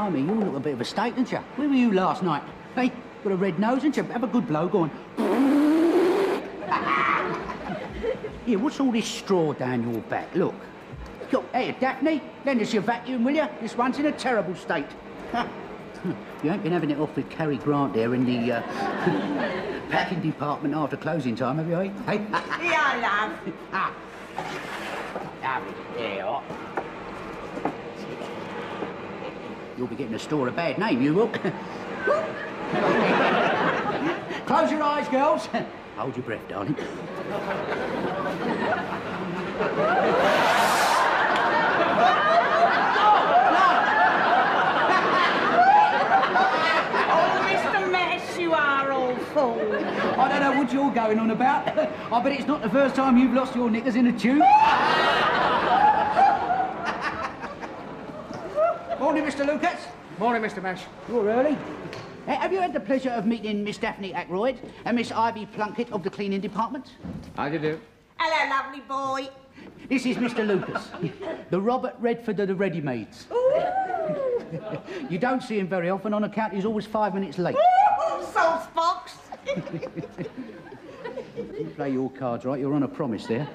Blimey, you look a bit of a state, don't you? Where were you last night? Hey, got a red nose, ain't you? Have a good blow, go on. Here, what's all this straw down your back? Look. Hey, Daphne, lend us your vacuum, will you? This one's in a terrible state. You ain't been having it off with Cary Grant there in the packing department after closing time, have you, eh? Hey? Yeah, love. There you are. You'll be getting a store a bad name, you will. Close your eyes, girls. Hold your breath, darling. I don't know what you're going on about. I bet it's not the first time you've lost your knickers in a tube. Morning, Mr. Lucas. Morning, Mr. Mash. You're early. Have you had the pleasure of meeting Miss Daphne Ackroyd and Miss Ivy Plunkett of the cleaning department? How do you do? Hello, lovely boy. This is Mr. Lucas, the Robert Redford of the ready-mades. You don't see him very often on account he's always 5 minutes late. Sauce box. You play your cards right, you're on a promise there.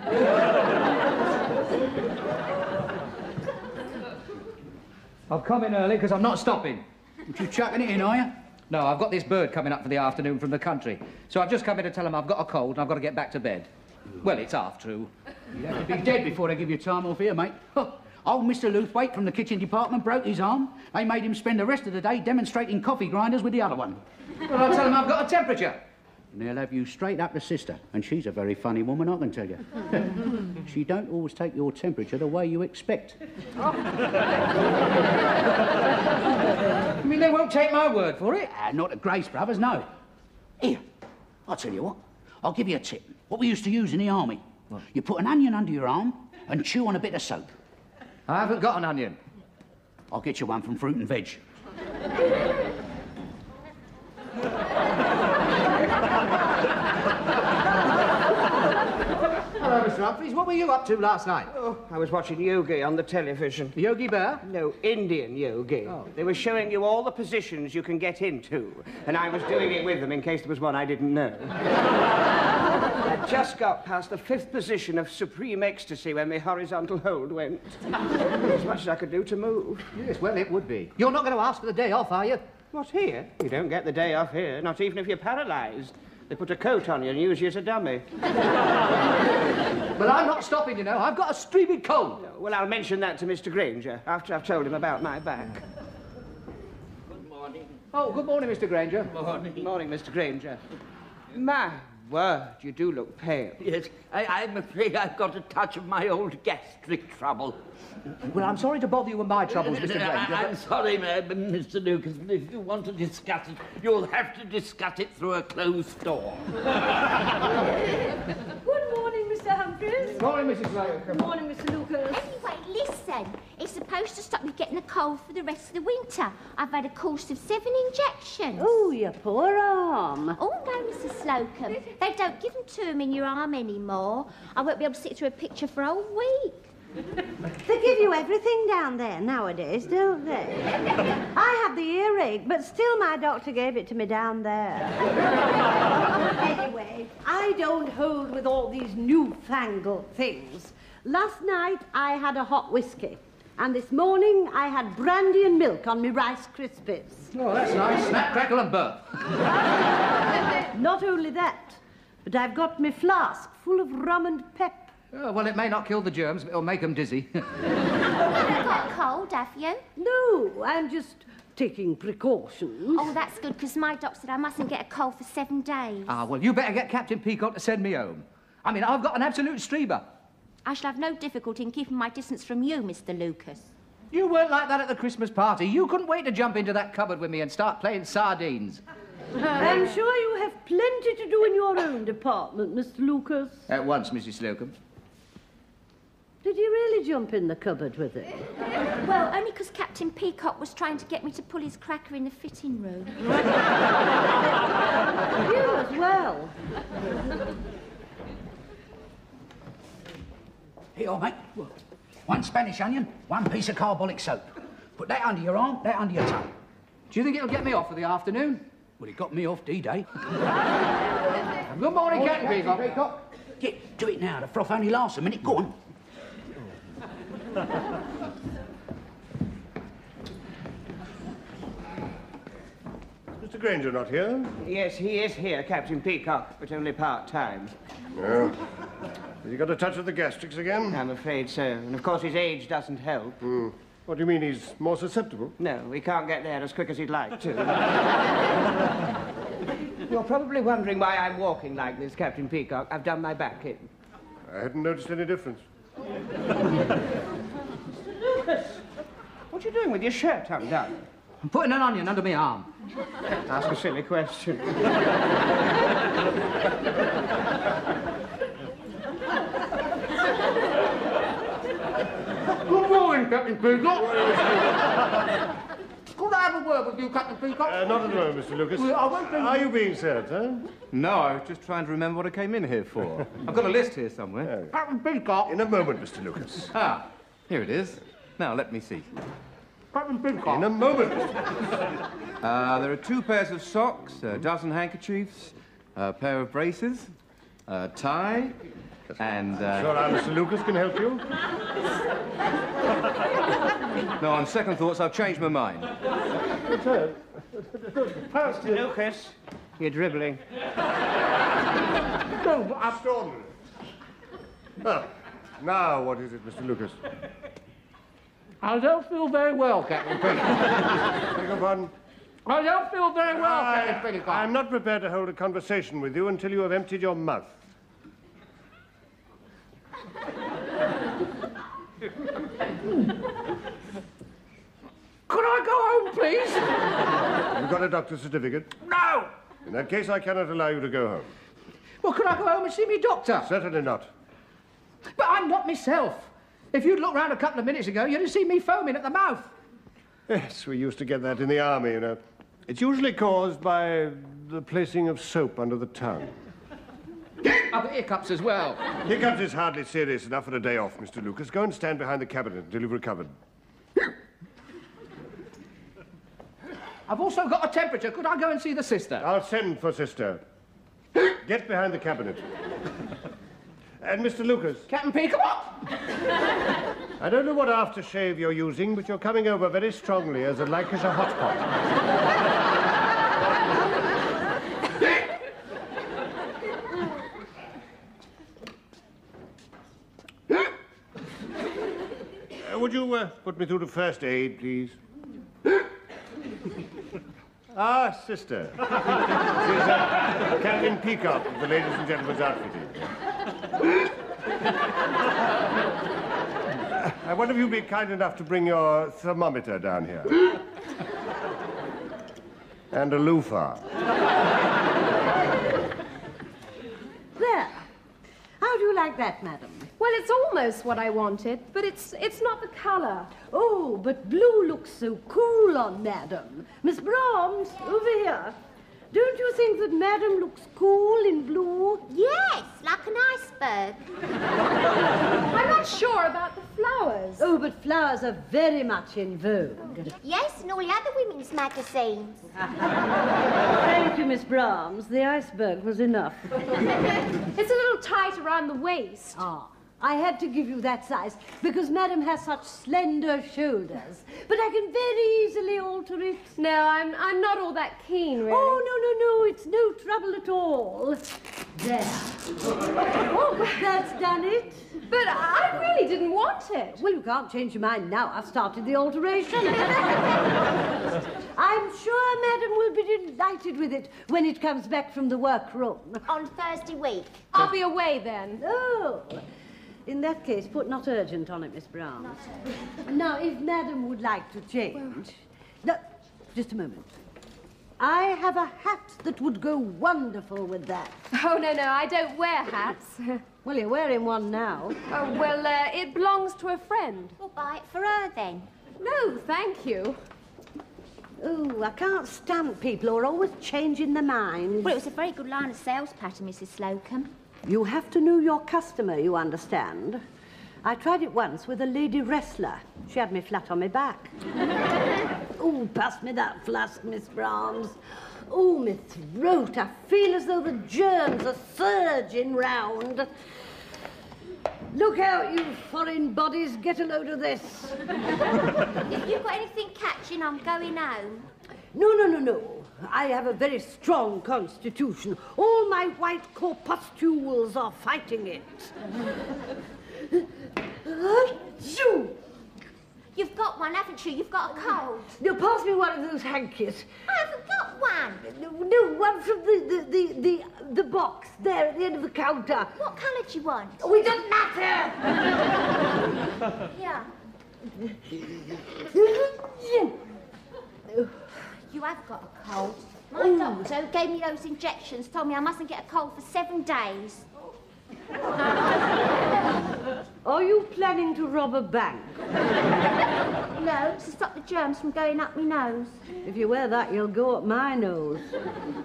I've come in early because I'm not stopping. What, you chucking it in, are you? No, I've got this bird coming up for the afternoon from the country. So I've just come in to tell him I've got a cold and I've got to get back to bed. Well, it's half true. You'd have to be dead before they give you time off here, mate. Old Mr. Luthwaite from the kitchen department broke his arm. They made him spend the rest of the day demonstrating coffee grinders with the other one. Well, I'll tell him I've got a temperature. And they'll have you straight up to sister. And she's a very funny woman, I can tell you. She don't always take your temperature the way you expect. I mean, they won't take my word for it. Not at Grace Brothers, no. Here, I'll tell you what. I'll give you a tip. What we used to use in the army. What? You put an onion under your arm and chew on a bit of soap. I haven't got an onion. I'll get you one from Fruit and Veg. Hello, Mr. Humphreys. What were you up to last night? Oh, I was watching Yogi on the television. Yogi Bear? No, Indian Yogi. Oh. They were showing you all the positions you can get into, and I was doing it with them in case there was one I didn't know. I just got past the 5th position of supreme ecstasy when my horizontal hold went. As much as I could do to move. Yes, well, it would be. You're not going to ask for the day off, are you? What, here? You don't get the day off here, not even if you're paralysed. They put a coat on you and use you as a dummy. Well, I'm not stopping, you know. I've got a streaming cold. No, well, I'll mention that to Mr. Granger after I've told him about my back. Good morning. Oh, good morning, Mr. Granger. Morning. Morning, Mr. Granger. My word, you do look pale. Yes, I'm afraid I've got a touch of my old gastric trouble. Well, I'm sorry to bother you with my troubles, Mr. Granger. I'm sorry, Mr. Lucas, but if you want to discuss it, you'll have to discuss it through a closed door. Good morning, Mr. Humphreys. Morning, Mrs. Slocombe. Good morning, Mr. Lucas. Anyway, listen. It's supposed to stop me getting a cold for the rest of the winter. I've had a course of 7 injections. Oh, your poor arm. Oh, no, Mrs. Slocombe. They don't give them to him in your arm anymore. I won't be able to sit through a picture for a whole week. They give you everything down there nowadays, don't they? I had the earache, but still my doctor gave it to me down there. Anyway, I don't hold with all these newfangled things. Last night I had a hot whiskey, and this morning I had brandy and milk on me Rice Krispies. Oh, that's nice. Snap, crackle and burp. Not only that, but I've got me flask full of rum and pep. Oh, well, it may not kill the germs, but it'll make them dizzy. You haven't got a cold, have you? No, I'm just taking precautions. Oh, that's good, because my doctor said I mustn't get a cold for 7 days. Ah, well, you better get Captain Peacock to send me home. I mean, I've got an absolute streamer. I shall have no difficulty in keeping my distance from you, Mr. Lucas. You weren't like that at the Christmas party. You couldn't wait to jump into that cupboard with me and start playing sardines. I'm sure you have plenty to do in your own department, Mr. Lucas. At once, Mrs. Slocombe. Did you really jump in the cupboard with it? Well, only because Captain Peacock was trying to get me to pull his cracker in the fitting room. You as well. Here, mate. 1 Spanish onion, 1 piece of carbolic soap. Put that under your arm, that under your tongue. Do you think it'll get me off for the afternoon? Well, it got me off D-Day. Good morning, Captain Peacock. Yeah, do it now. The froth only lasts a minute. Go on. Mr. Granger not here? Yes, he is here, Captain Peacock, but only part-time. No. Has he got a touch of the gastrics again? I'm afraid so. And of course his age doesn't help. What do you mean, he's more susceptible? No, he can't get there as quick as he'd like to. You're probably wondering why I'm walking like this, Captain Peacock. I've done my back in. I hadn't noticed any difference. Lucas, what are you doing with your shirt undone? I'm putting an onion under my arm. Ask a silly question. Good morning, Captain Peacock. Could I have a word with you, Captain Peacock? Not at the moment, Mr. Lucas. Well, I won't be... Are you being served, sir? No, I was just trying to remember what I came in here for. I've got a list here somewhere. Captain Peacock. In a moment, Mr. Lucas. Ah, here it is. Now, let me see. Captain Peacock. In a moment, Mr. Lucas. There are 2 pairs of socks, a dozen handkerchiefs, a pair of braces, a tie, and... Sure, Mr. Lucas can help you. No, on second thoughts, I've changed my mind. Sir, Mr. Lucas, you're dribbling. extraordinary. Well, now what is it, Mr. Lucas? I don't feel very well, Captain Peacock. Beg your pardon? I don't feel very well, Captain Peacock. I'm not prepared to hold a conversation with you until you have emptied your mouth. Could I go home, please? You've got a doctor's certificate? No! In that case, I cannot allow you to go home. Well, could I go home and see me doctor? Certainly not. But I'm not myself. If you'd looked round a couple of minutes ago, you'd have seen me foaming at the mouth. Yes, we used to get that in the army, you know. It's usually caused by the placing of soap under the tongue. I've got hiccups as well. Hiccups is hardly serious enough for a day off, Mr. Lucas. Go and stand behind the cabinet until you've recovered. I've also got a temperature. Could I go and see the sister? I'll send for sister. Get behind the cabinet. And Mr. Lucas. Captain Peacock? I don't know what aftershave you're using, but you're coming over very strongly as a Lancashire hot pot. Would you put me through to first aid, please? Ah, sister. She's Captain Peacock of the Ladies and Gentlemen's Outfitting. I wonder if you'd be kind enough to bring your thermometer down here. And a loofah. There. How do you like that, madam? Well, it's almost what I wanted, but it's not the colour. Oh, but blue looks so cool on madam. Miss Brahms, over here. Don't you think that madam looks cool in blue? Yes, like an iceberg. I'm not sure about the flowers. Oh, but flowers are very much in vogue. Yes, and all the other women's magazines. Thank you, Miss Brahms. The iceberg was enough. It's a little tight around the waist. Ah, I had to give you that size because madam has such slender shoulders. But I can very easily alter it. No, I'm not all that keen, really. Oh, no, it's no trouble at all. There. Oh, that's done it. But I really didn't want it. Well, you can't change your mind now. I've started the alteration. I'm sure madam will be delighted with it when it comes back from the workroom. On Thursday week. I'll be away then. Oh. In that case, put not urgent on it, Miss Brown. Now, if madam would like to change... No, just a moment. I have a hat that would go wonderful with that. Oh, no, I don't wear hats. Well, you're wearing one now. Oh, well, it belongs to a friend. We'll buy it for her then. No, thank you. Oh, I can't stand people who are always changing their minds. Well, it was a very good line of sales pattern, Mrs. Slocombe. You have to know your customer, you understand. I tried it once with a lady wrestler. She had me flat on my back. Oh, pass me that flask, Miss Brahms. Oh, my throat. I feel as though the germs are surging round. Look out, you foreign bodies. Get a load of this. If you've got anything catching, I'm going home. No. I have a very strong constitution. All my white corpuscles are fighting it. You've got one, haven't you? You've got a cold. Now, pass me one of those hankies. I haven't got one. No, one from the box there at the end of the counter. What colour do you want? Oh, it doesn't matter. Yeah. You have got a cold. My doctor who gave me those injections told me I mustn't get a cold for 7 days. Are you planning to rob a bank? No, to stop the germs from going up my nose. If you wear that, you'll go up my nose.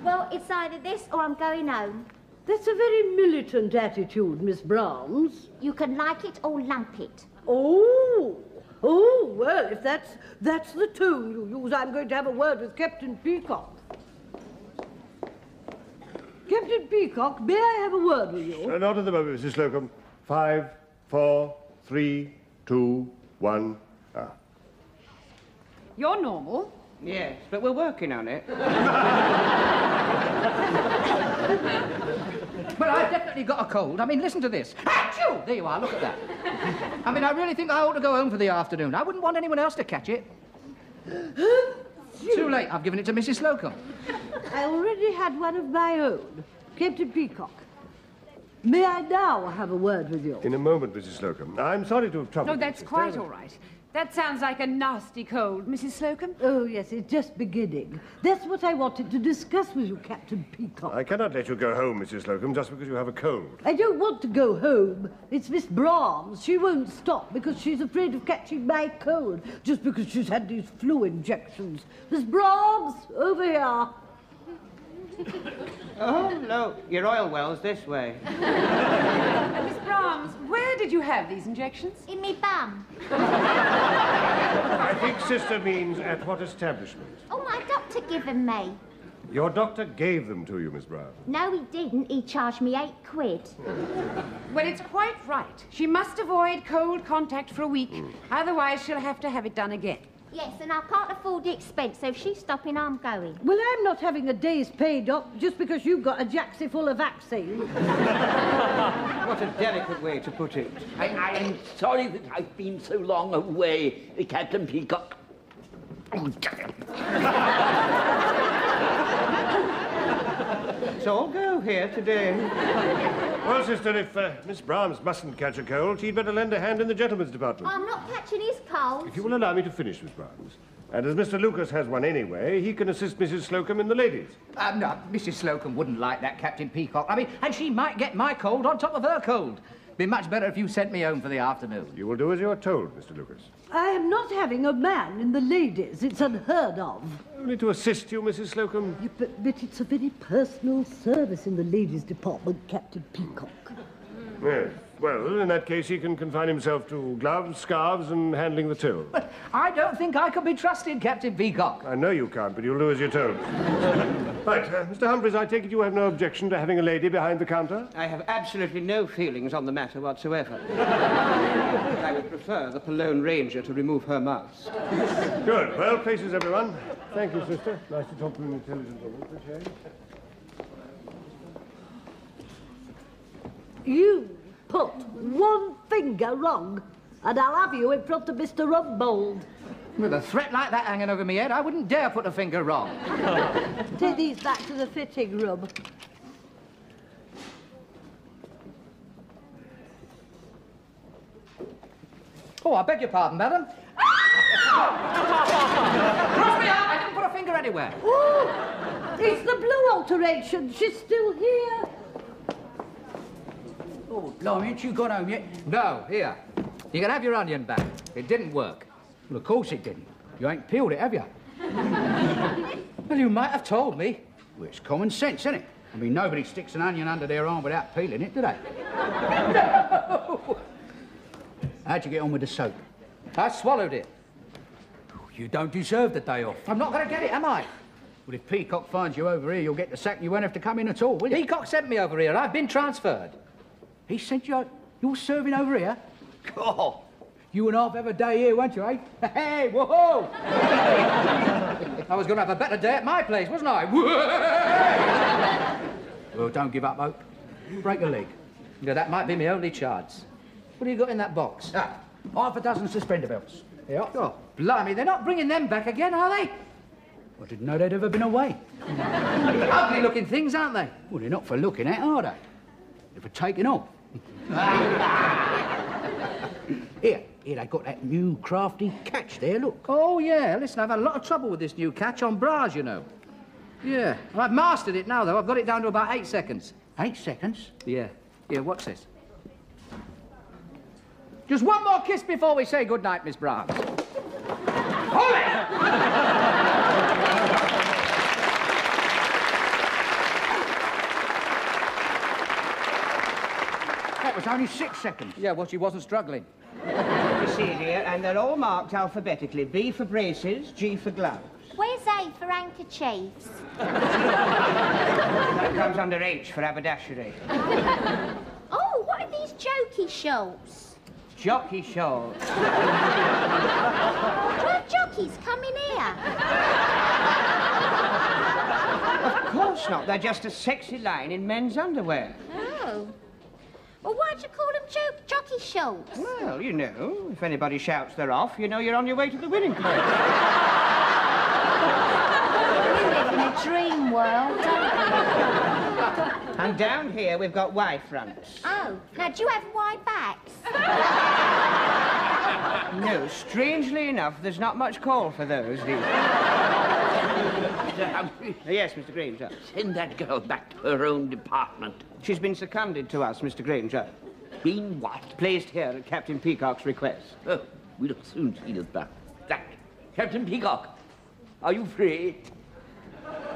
Well, it's either this or I'm going home. That's a very militant attitude, Miss Brahms. You can like it or lump it. Oh, well, if that's the tone you use, I'm going to have a word with Captain Peacock. Captain Peacock, may I have a word with you? Not at the moment, Mrs. Slocombe. 5, 4, 3, 2, 1. You're normal. Yes, but we're working on it. Well, I've definitely got a cold. I mean, listen to this. Achoo! There you are, look at that. I mean, I really think I ought to go home for the afternoon. I wouldn't want anyone else to catch it. Too late. I've given it to Mrs. Slocombe. I already had one of my own. Captain Peacock, may I now have a word with you? In a moment, Mrs. Slocombe. I'm sorry to have troubled No, you, that's sister. quite all right. That sounds like a nasty cold, Mrs. Slocombe. Oh, yes, it's just beginning. That's what I wanted to discuss with you, Captain Peacock. I cannot let you go home, Mrs. Slocombe, just because you have a cold. I don't want to go home. It's Miss Brahms. She won't stop because she's afraid of catching my cold, just because she's had these flu injections. Miss Brahms, over here. Oh, no, your oil well's this way. Miss Brahms, where did you have these injections? In me bum. I think sister means at what establishment? Oh, my doctor given me. Your doctor gave them to you, Miss Brown. No, he didn't. He charged me £8. Well, it's quite right. She must avoid cold contact for a week. Otherwise, she'll have to have it done again. Yes, and I can't afford the expense, so if she's stopping, I'm going. Well, I'm not having a day's pay, Doc, just because you've got a jacksie full of vaccine. What a delicate way to put it. I am sorry that I've been so long away, Captain Peacock. It's all go here today. Well, sister, if Miss Brahms mustn't catch a cold, she'd better lend a hand in the gentleman's department. I'm not catching his cold. If you will allow me to finish, Miss Brahms. And as Mr. Lucas has one anyway, he can assist Mrs. Slocombe in the ladies. No, Mrs. Slocombe wouldn't like that, Captain Peacock. I mean, and she might get my cold on top of her cold. Be much better if you sent me home for the afternoon. You will do as you are told, Mr. Lucas. I am not having a man in the ladies. It's unheard of. Only to assist you, Mrs. Slocombe. Yeah, but it's a very personal service in the ladies' department, Captain Peacock. Yes. Well, in that case, he can confine himself to gloves, scarves, and handling the till. But I don't think I can be trusted, Captain Peacock. I know you can't, but you'll do as you're told. Right, Mr. Humphreys, I take it you have no objection to having a lady behind the counter? I have absolutely no feelings on the matter whatsoever. I would prefer the Palone Ranger to remove her mask. Good. Well, places, everyone. Thank you, sister. Nice to talk to an intelligent woman. Appreciate it. You put one finger wrong, and I'll have you in front of Mr. Rumbold. With a threat like that hanging over my head, I wouldn't dare put a finger wrong. Take these back to the fitting room. Oh, I beg your pardon, madam. Cross me out! I didn't put a finger anywhere. Oh, it's the blue alteration. She's still here. Oh, blimey, ain't you gone home yet? No, here. You can have your onion back. It didn't work. Well, of course it didn't. You ain't peeled it, have you? Well, you might have told me. Well, it's common sense, isn't it? I mean, nobody sticks an onion under their arm without peeling it, do they? No! How'd you get on with the soap? I swallowed it. You don't deserve the day off. I'm not going to get it, am I? Well, if Peacock finds you over here, you'll get the sack and you won't have to come in at all, will you? Peacock sent me over here. I've been transferred. He sent you... You're serving over here? Oh. You and I'll have a day here, won't you, eh? Hey, whoa! I was going to have a better day at my place, wasn't I? Well, don't give up hope. Break a leg. Yeah, that might be my only chance. What have you got in that box? Ah, half a dozen suspender belts. Yeah. Oh, blimey, they're not bringing them back again, are they? I didn't know they'd ever been away. Ugly-looking things, aren't they? Well, they're not for looking at, are they? They're for taking off. Here, they got that new crafty catch there, look. Oh, yeah. Listen, I've had a lot of trouble with this new catch on bras, you know. Yeah. Well, I've mastered it now, though. I've got it down to about 8 seconds. 8 seconds? Yeah. Here, what's this? Just one more kiss before we say goodnight, Miss Brahms. Hold it! That was only 6 seconds. Yeah, well, she wasn't struggling. You see, dear, and they're all marked alphabetically. B for braces, G for gloves. Where's A for handkerchiefs? That comes under H for haberdashery. Oh, what are these jokey shorts? Jockey shorts. Do have jockeys come in here? Of course not. They're just a sexy line in men's underwear. Oh. Well, why'd you call them jockey shorts? Well, you know, if anybody shouts they're off, you know you're on your way to the winning place. You live in a dream world, don't you? And down here we've got Y fronts. Oh, now do you have wide backs? No, strangely enough, there's not much call for those these days. Yes, Mr. Granger. Send that girl back to her own department. She's been seconded to us, Mr. Granger. Been what? Placed here at Captain Peacock's request. Oh, we'll soon see us back. That, Captain Peacock, are you free?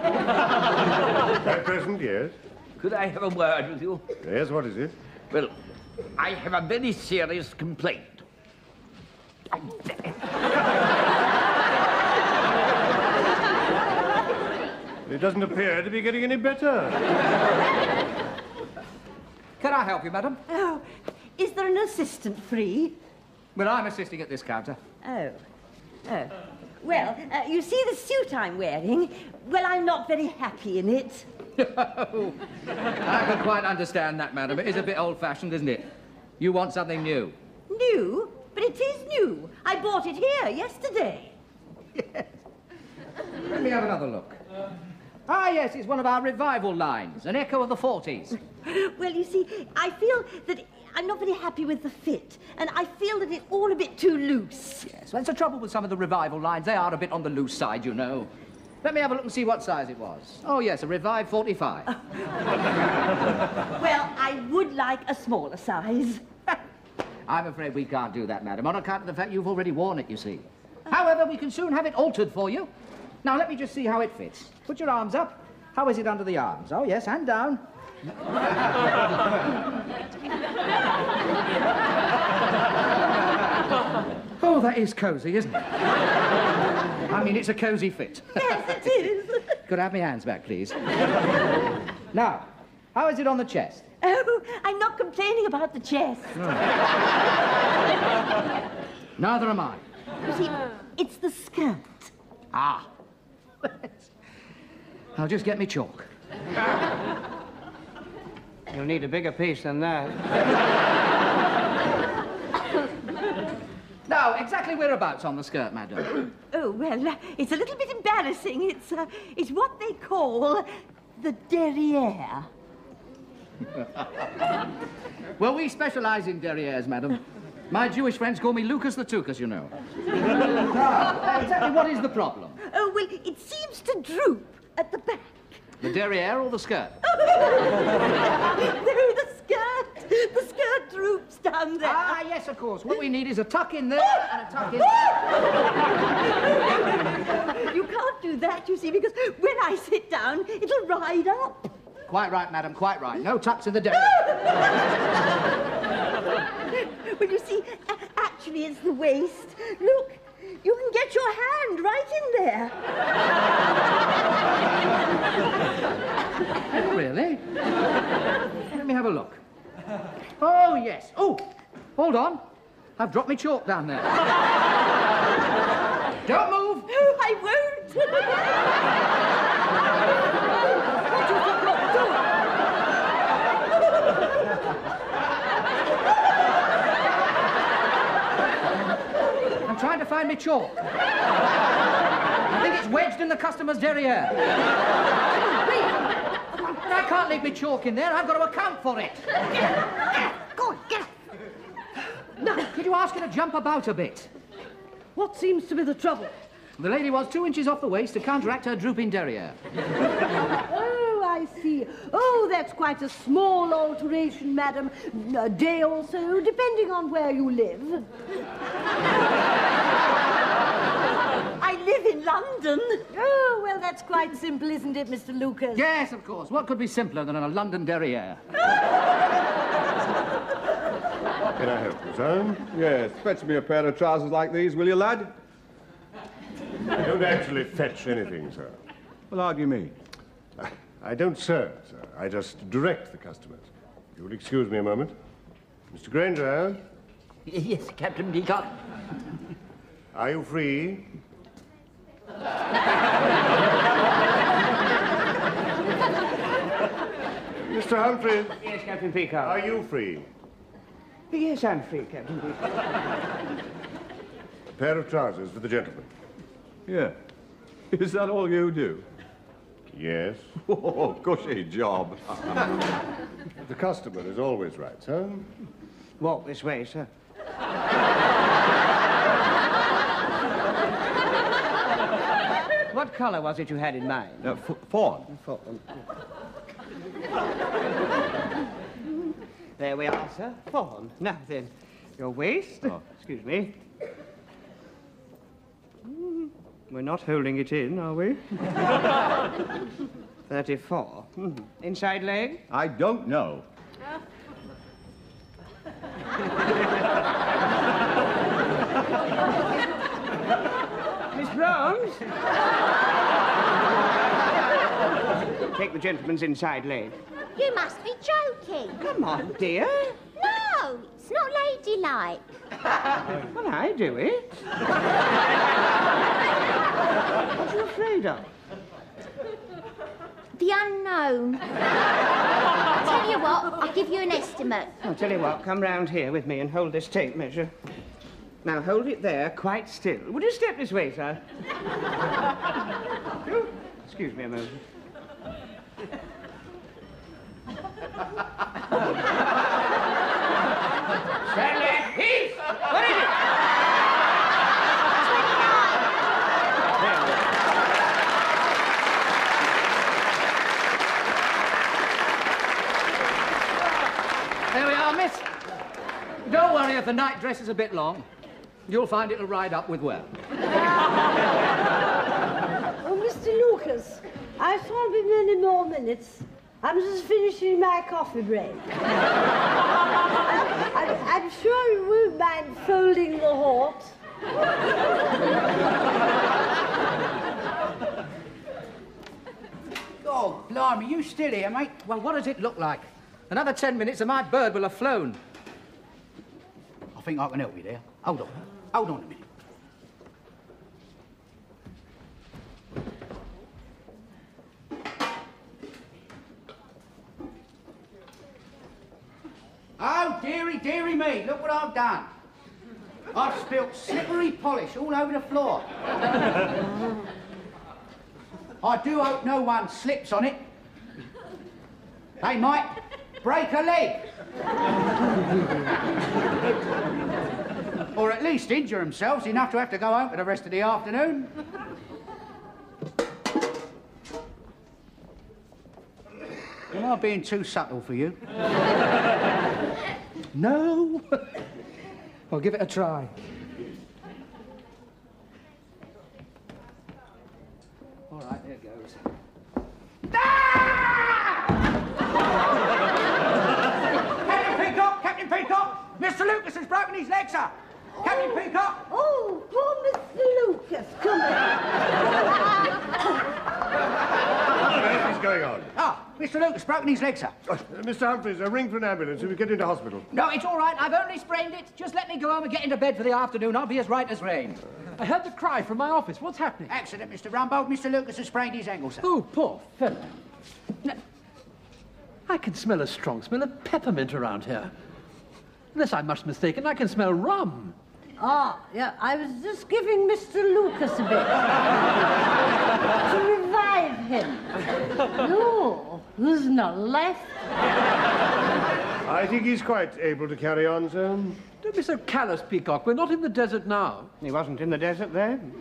At present, yes. Could I have a word with you? Yes, what is it? Well, I have a very serious complaint. It doesn't appear to be getting any better. Can I help you, madam? Oh, is there an assistant free? Well, I'm assisting at this counter. Oh. Oh. Well, you see the suit I'm wearing? Well, I'm not very happy in it. I can quite understand that, madam. It is a bit old-fashioned, isn't it? You want something new. New? But it is new. I bought it here yesterday. Yes. Let me have another look. Ah, yes, it's one of our revival lines, an echo of the 40s. Well, you see, I feel that I'm not very happy with the fit, and I feel that it's all a bit too loose. Yes, well, that's the trouble with some of the revival lines. They are a bit on the loose side, you know. Let me have a look and see what size it was. Oh, yes, a Revive 45. Well, I would like a smaller size. I'm afraid we can't do that, madam, on account of the fact you've already worn it, you see. However, we can soon have it altered for you. Now, let me just see how it fits. Put your arms up. How is it under the arms? Oh, yes, and down. Oh, that is cosy, isn't it? I mean, it's a cosy fit. Yes, it is. Could I have my hands back, please? Now, how is it on the chest? Oh, I'm not complaining about the chest. Neither am I. You see, it's the skirt. Ah. I'll just get me chalk. You'll need a bigger piece than that. Now, exactly whereabouts on the skirt, madam? Oh, well, it's a little bit embarrassing. It's what they call the derriere. Well, we specialise in derrieres, madam. My Jewish friends call me Lucas the Tukas, you know. Now, exactly what is the problem? Oh, well, it seems to droop at the back. The derriere or the skirt? No, the skirt. The skirt droops down there. Ah, yes, of course. What we need is a tuck in there and a tuck in there. You can't do that, you see, because when I sit down, it'll ride up. Quite right, madam, quite right. No tucks in the derriere. Well, you see, at actually, it's the waist. Look, you can get your hand right in there. Really? Let me have a look. Oh, yes. Oh, hold on. I've dropped my chalk down there. Don't move. No, I won't. What do you think you're doing? I'm trying to find my chalk. I think it's wedged in the customer's derriere. I can't leave my chalk in there. I've got to account for it. Go on, get up. No, could you ask her to jump about a bit? What seems to be the trouble? The lady wants 2 inches off the waist to counteract her drooping derriere. Oh, I see. Oh, that's quite a small alteration, madam. A day or so, depending on where you live. I live in London. Oh, well, that's quite simple, isn't it, Mr. Lucas? Yes, of course. What could be simpler than a London derriere? Can I help you, son? Yes, fetch me a pair of trousers like these, will you, lad? I don't actually fetch anything, sir. Well, how do you mean? I don't serve, sir. I just direct the customers. If you will excuse me a moment. Mr. Granger, Yes, Captain Peacock. are you free? Mr. Humphreys, Yes, Captain Peacock. are you free? Yes, I'm free, Captain Peacock. A pair of trousers for the gentleman. Yeah. Is that all you do? Yes. Oh, cushy job. The customer is always right, sir. Walk this way, sir. What colour was it you had in mind? Fawn. Fawn. There we are, sir. Fawn. Now then, your waist. Oh. Excuse me. We're not holding it in, are we? 34. Inside leg? I don't know. Miss Brahms? Take the gentleman's inside leg. You must be joking. Come on, dear. No, it's not ladylike. Well, I do it. What are you afraid of? The unknown. I'll tell you what, I'll give you an estimate. I'll tell you what, come round here with me and hold this tape measure. Now, hold it there, quite still. Would you step this way, sir? Excuse me a moment. Stanley, peace! What is it? 29. There we are, miss. Don't worry if the night dress is a bit long. You'll find it'll ride up with well. Oh, Mr. Lucas, I shan't be many more minutes. I'm just finishing my coffee break. I'm sure you won't mind folding the hort. Oh, blimey, you still here, mate? Well, what does it look like? Another 10 minutes and my bird will have flown. I think I can help you there. Hold on. Hold on a minute. Oh, dearie, dearie me, look what I've done. I've spilt slippery polish all over the floor. I do hope no one slips on it. They might break a leg. Or at least injure themselves enough to have to go home for the rest of the afternoon. Am I being too subtle for you? No. I'll give it a try. All right, there goes. Captain Peacock! Captain Peacock! Mr. Lucas has broken his leg, sir. Captain Peacock! Oh, poor Mr. Lucas, come here. What is going on? Ah, Mr. Lucas broken his leg, sir. Mr. Humphreys, a ring for an ambulance and we get into hospital. No, it's all right. I've only sprained it. Just let me go home and get into bed for the afternoon. I'll be as right as rain. I heard the cry from my office. What's happening? Accident, Mr. Rumbold. Mr. Lucas has sprained his ankle, sir. Oh, poor fellow. Now, I can smell a strong smell of peppermint around here. Unless I'm much mistaken, I can smell rum. Ah, yeah, I was just giving Mr. Lucas a bit to revive him. No, there's not left. I think he's quite able to carry on, sir. Don't be so callous, Peacock. We're not in the desert now. He wasn't in the desert then.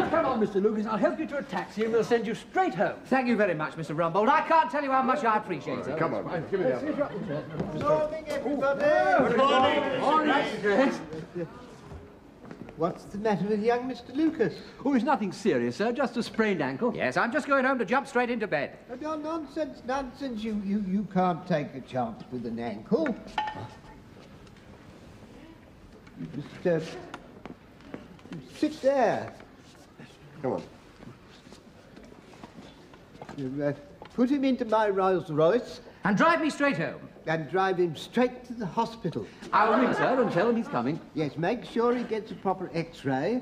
Come on, Mr. Lucas. I'll help you to a taxi and we'll send you straight home. Thank you very much, Mr. Rumbold. I can't tell you how much I appreciate it. Come on, give me the other. Morning, everybody. Good morning. Morning. What's the matter with young Mr. Lucas? Oh, it's nothing serious, sir. Just a sprained ankle. Yes, I'm just going home to jump straight into bed. No, nonsense, nonsense. You can't take a chance with an ankle. You just, sit there. Come on. You, put him into my Rolls Royce. And drive me straight home. And drive him straight to the hospital. I'll ring, sir, and tell him he's coming. Yes, make sure he gets a proper X-ray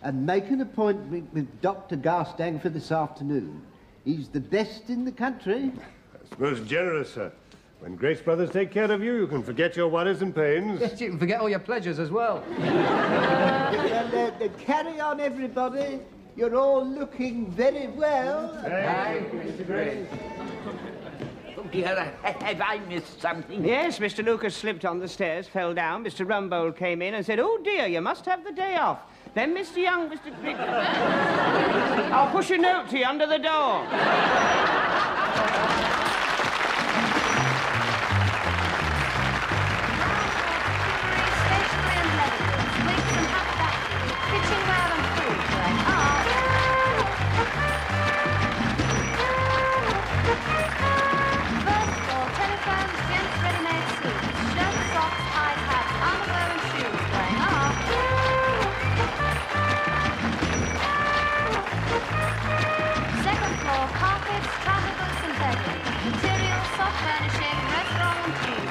and make an appointment with Dr. Garstang for this afternoon. He's the best in the country. That's most generous, sir. When Grace Brothers take care of you, you can forget your worries and pains. Yes, you can forget all your pleasures as well. Carry on, everybody. You're all looking very well. Thank you, Mr. Grace. Oh dear, have I missed something? Yes, Mr. Lucas slipped on the stairs, fell down. Mr. Rumbold came in and said, "Oh dear, you must have the day off." Then Mr. Young, I'll push a note to you under the door. Carpets, travel books and bedding. Materials, soft furnishing, restaurant and food.